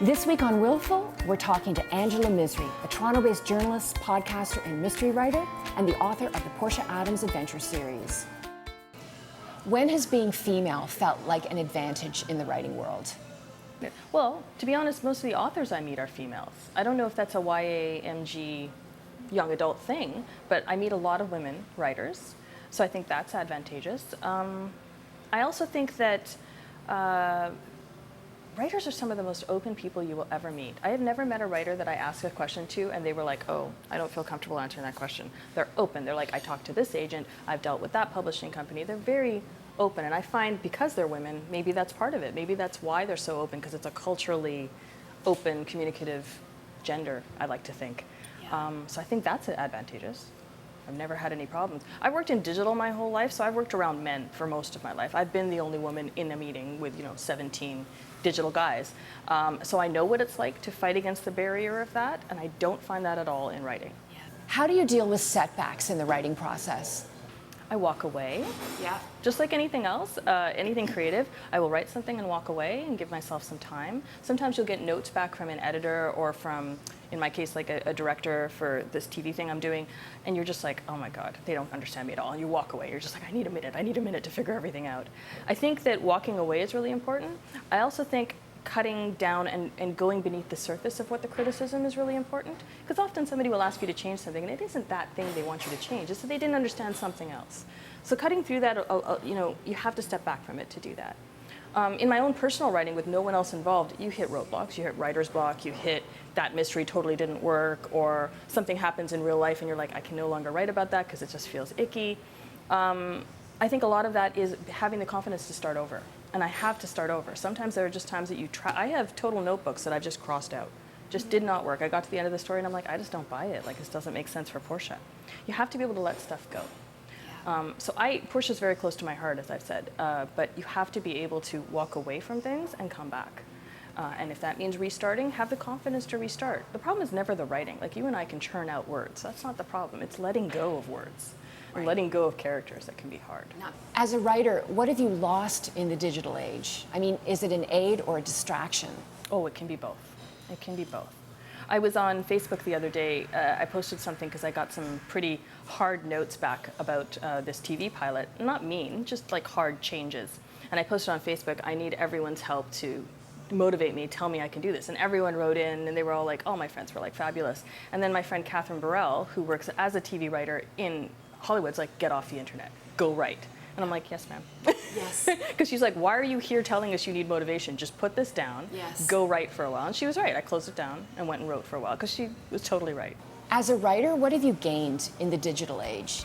This week on Willful, we're talking to Angela Misri, a Toronto-based journalist, podcaster, and mystery writer, and the author of the Portia Adams Adventure Series. When has being female felt like an advantage in the writing world? Well, to be honest, most of the authors I meet are females. I don't know if that's a YA, MG, young adult thing, but I meet a lot of women writers, so I think that's advantageous. I also think that writers are some of the most open people you will ever meet. I have never met a writer that I ask a question to and they were like, oh, I don't feel comfortable answering that question. They're open. They're like, I talked to this agent, I've dealt with that publishing company. They're very open, and I find because they're women, maybe that's part of it. Maybe that's why they're so open, because it's a culturally open, communicative gender, I like to think. Yeah. So I think that's advantageous. I've never had any problems. I worked in digital my whole life, so I've worked around men for most of my life. I've been the only woman in a meeting with 17 digital guys. So I know what it's like to fight against the barrier of that, and I don't find that at all in writing. Yeah. How do you deal with setbacks in the writing process? I walk away. Yeah. Just like anything else, anything creative, I will write something and walk away and give myself some time. Sometimes you'll get notes back from an editor or from, in my case, like a director for this TV thing I'm doing, and you're just like, oh my God, they don't understand me at all. And you walk away. You're just like, I need a minute to figure everything out. I think that walking away is really important. I also think cutting down and going beneath the surface of what the criticism is really important. Because often somebody will ask you to change something, and it isn't that thing they want you to change. It's that they didn't understand something else. So cutting through that, you have to step back from it to do that. In my own personal writing with no one else involved, you hit roadblocks. You hit writer's block, you hit that mystery totally didn't work, or something happens in real life and you're like, I can no longer write about that because it just feels icky. I think a lot of that is having the confidence to start over. And I have to start over. Sometimes there are just times that you try. I have total notebooks that I've just crossed out. Just did not work. I got to the end of the story and I'm like, I just don't buy it. Like, this doesn't make sense for Portia. You have to be able to let stuff go. Yeah. Portia's very close to my heart, as I've said, but you have to be able to walk away from things and come back. And if that means restarting, have the confidence to restart. The problem is never the writing. Like, you and I can churn out words. That's not the problem. It's letting go of words. And letting go of characters that can be hard. As a writer, what have you lost in the digital age? I mean, is it an aid or a distraction? Oh, it can be both. It can be both. I was on Facebook the other day. I posted something because I got some pretty hard notes back about this TV pilot. Not mean, just like hard changes. And I posted on Facebook, I need everyone's help to motivate me, tell me I can do this. And everyone wrote in, and they were all like, all my friends were like, fabulous. And then my friend Catherine Burrell, who works as a TV writer in Hollywood's like, get off the internet, go write. And I'm like, yes, ma'am. Yes. Because she's like, why are you here telling us you need motivation? Just put this down, yes. Go write for a while. And she was right. I closed it down and went and wrote for a while because she was totally right. As a writer, what have you gained in the digital age?